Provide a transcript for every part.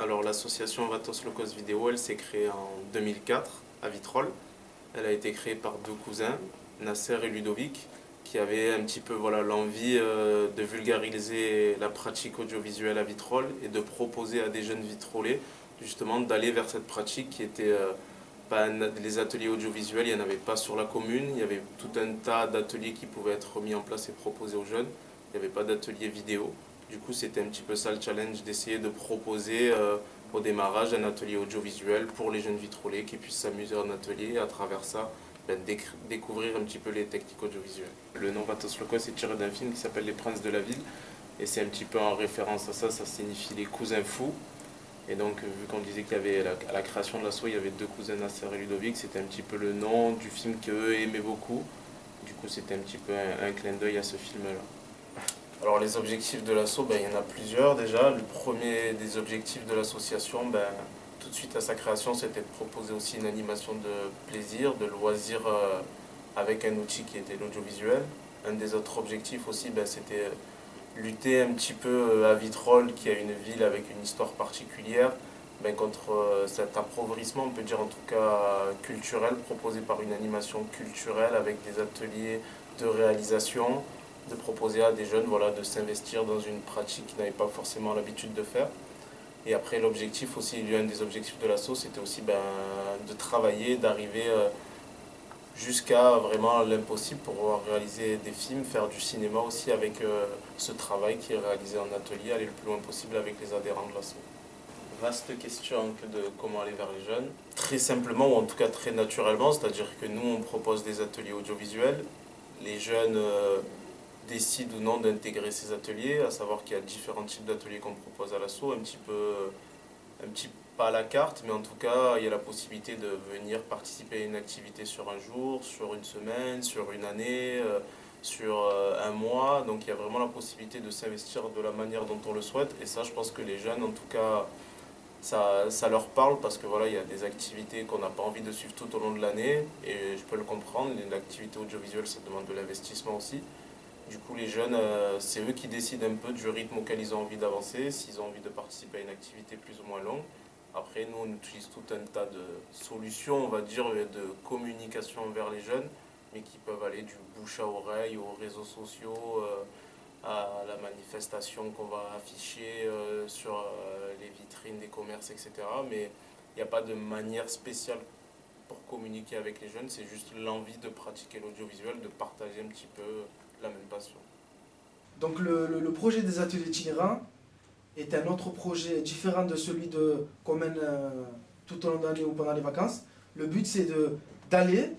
Alors l'association Vatos Locos Vidéo, elle s'est créée en 2004 à Vitrolles. Elle a été créée par deux cousins, Nasser et Ludovic, qui avaient un petit peu l'envie de vulgariser la pratique audiovisuelle à Vitrolles et de proposer à des jeunes vitrolais justement d'aller vers cette pratique qui était pas les ateliers audiovisuels, il n'y en avait pas sur la commune, il y avait tout un tas d'ateliers qui pouvaient être mis en place et proposés aux jeunes, il n'y avait pas d'atelier vidéo. Du coup, c'était un petit peu ça le challenge d'essayer de proposer au démarrage un atelier audiovisuel pour les jeunes vitrolais qui puissent s'amuser en atelier et à travers ça découvrir un petit peu les techniques audiovisuelles. Le nom Vatos Locos est tiré d'un film qui s'appelle Les Princes de la Ville et c'est un petit peu en référence à ça, ça signifie les cousins fous. Et donc, vu qu'on disait qu'il y avait à la création de l'asso, il y avait deux cousins, Nasser et Ludovic, c'était un petit peu le nom du film qu'eux aimaient beaucoup. Du coup, c'était un petit peu un clin d'œil à ce film-là. Alors les objectifs de l'asso, il y en a plusieurs déjà. Le premier des objectifs de l'association, tout de suite à sa création, c'était de proposer aussi une animation de plaisir, de loisir avec un outil qui était l'audiovisuel. Un des autres objectifs aussi, c'était lutter un petit peu à Vitrolles, qui est une ville avec une histoire particulière, contre cet appauvrissement, on peut dire en tout cas culturel, proposé par une animation culturelle avec des ateliers de réalisation, de proposer à des jeunes de s'investir dans une pratique qu'ils n'avaient pas forcément l'habitude de faire. Et après l'objectif aussi, l'un des objectifs de l'asso, c'était aussi de travailler, d'arriver jusqu'à vraiment l'impossible pour pouvoir réaliser des films, faire du cinéma aussi avec ce travail qui est réalisé en atelier, aller le plus loin possible avec les adhérents de l'asso. Vaste question que de comment aller vers les jeunes. Très simplement, ou en tout cas très naturellement, c'est-à-dire que nous on propose des ateliers audiovisuels, les jeunes décident ou non d'intégrer ces ateliers, à savoir qu'il y a différents types d'ateliers qu'on propose à l'asso, un petit pas à la carte, mais en tout cas, il y a la possibilité de venir participer à une activité sur un jour, sur une semaine, sur une année, sur un mois. Donc il y a vraiment la possibilité de s'investir de la manière dont on le souhaite. Et ça, je pense que les jeunes, en tout cas, ça leur parle parce que il y a des activités qu'on n'a pas envie de suivre tout au long de l'année. Et je peux le comprendre, l'activité audiovisuelle, ça demande de l'investissement aussi. Du coup, les jeunes, c'est eux qui décident un peu du rythme auquel ils ont envie d'avancer, s'ils ont envie de participer à une activité plus ou moins longue. Après, nous, on utilise tout un tas de solutions, on va dire, de communication vers les jeunes, mais qui peuvent aller du bouche à oreille aux réseaux sociaux, à la manifestation qu'on va afficher sur les vitrines des commerces, etc. Mais il n'y a pas de manière spéciale pour communiquer avec les jeunes, c'est juste l'envie de pratiquer l'audiovisuel, de partager un petit peu la même passion. Donc le projet des ateliers itinérants est un autre projet différent de celui qu'on mène tout au long de l'année ou pendant les vacances. Le but c'est d'aller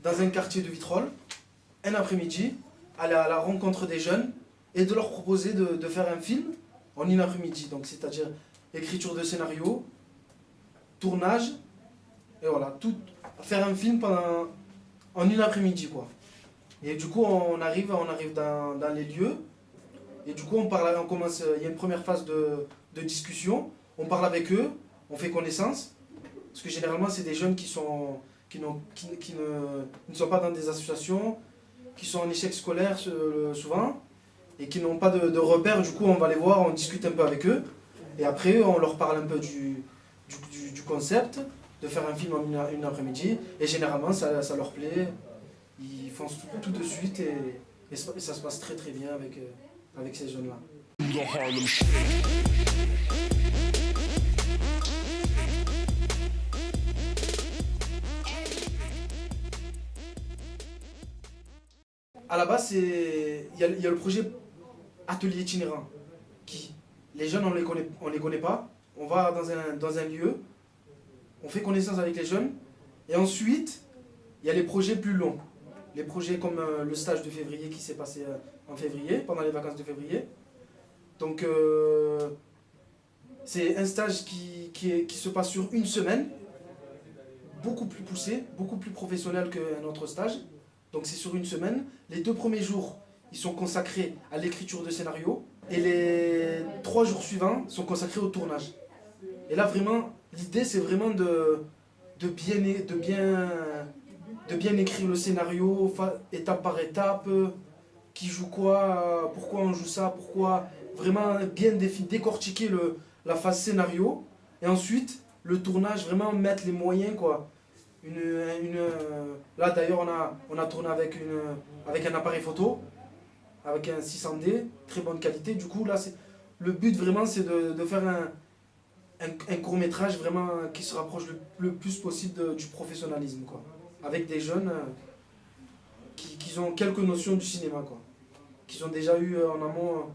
dans un quartier de Vitrolles, un après-midi, aller à la rencontre des jeunes et de leur proposer de faire un film en une après-midi. Donc c'est-à-dire écriture de scénario, tournage, et voilà, tout, faire un film en une après-midi quoi. Et du coup on arrive dans les lieux. Et du coup, on commence, il y a une première phase de discussion, on parle avec eux, on fait connaissance, parce que généralement, c'est des jeunes qui ne sont pas dans des associations, qui sont en échec scolaire souvent, et qui n'ont pas de repères. Du coup, on va les voir, on discute un peu avec eux, et après, on leur parle un peu du concept, de faire un film en une après-midi, et généralement, ça leur plaît, ils font tout de suite, et ça se passe très très bien avec ces jeunes-là. À la base, il y a le projet atelier itinérant. Les jeunes, on les connaît pas. On va dans un lieu, on fait connaissance avec les jeunes, et ensuite, il y a les projets plus longs. Les projets comme le stage de février qui s'est passé en février, pendant les vacances de février. Donc c'est un stage qui se passe sur une semaine, beaucoup plus poussé, beaucoup plus professionnel qu'un autre stage. Donc c'est sur une semaine. Les 2 premiers jours, ils sont consacrés à l'écriture de scénario et les 3 jours suivants sont consacrés au tournage. Et là vraiment, l'idée c'est vraiment de bien écrire le scénario, étape par étape, qui joue quoi, pourquoi on joue ça, pourquoi vraiment bien décortiquer la phase scénario Et ensuite, le tournage, vraiment mettre les moyens, quoi. Là d'ailleurs, on a tourné avec un appareil photo, avec un 600D, très bonne qualité. Du coup, là, le but vraiment, c'est de faire un court-métrage vraiment qui se rapproche le plus possible du professionnalisme, quoi. Avec des jeunes qui ont quelques notions du cinéma, quoi. Qui ont déjà eu en amont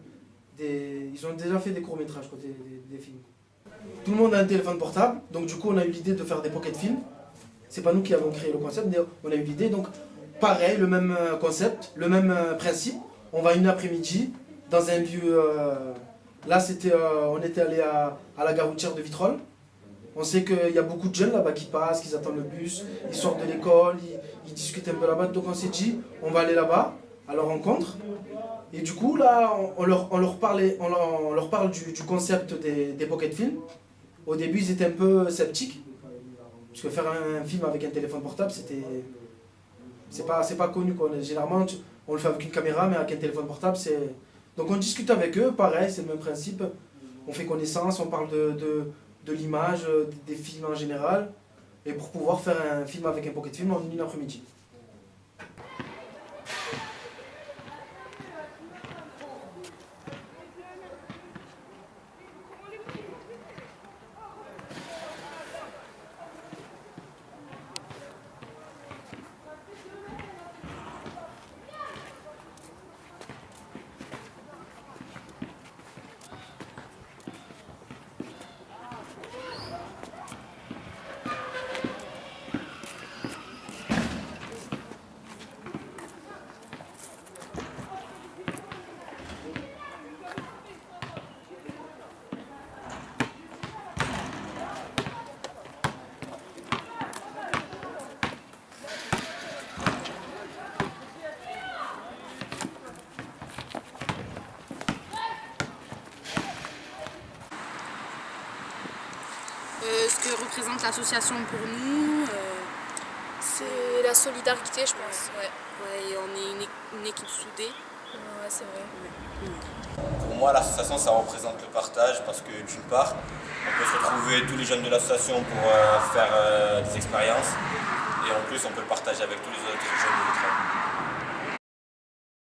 ils ont déjà fait des courts-métrages, quoi, des films. Tout le monde a un téléphone portable, donc du coup on a eu l'idée de faire des pocket films. C'est pas nous qui avons créé le concept, mais on a eu l'idée. Donc pareil, le même concept, le même principe. On va une après-midi dans un lieu. Là, on était allé à la gare routière de Vitrolles. On sait qu'il y a beaucoup de jeunes là-bas qui passent, qui attendent le bus, ils sortent de l'école, ils discutent un peu là-bas. Donc on s'est dit, on va aller là-bas, à leur rencontre. Et du coup, là, on leur parle du concept des pocket films. Au début, ils étaient un peu sceptiques. Parce que faire un film avec un téléphone portable, c'est pas connu, quoi. Généralement, on le fait avec une caméra, mais avec un téléphone portable, c'est... Donc on discute avec eux, pareil, c'est le même principe. On fait connaissance, on parle de l'image, des films en général. Et pour pouvoir faire un film avec un pocket film en une après-midi. Ce que représente l'association pour nous, c'est la solidarité, je pense. ouais, et on est une équipe soudée. Ouais, c'est vrai. Pour moi, l'association, ça représente le partage parce que d'une part, on peut se retrouver tous les jeunes de l'association pour faire des expériences et en plus, on peut le partager avec tous les autres jeunes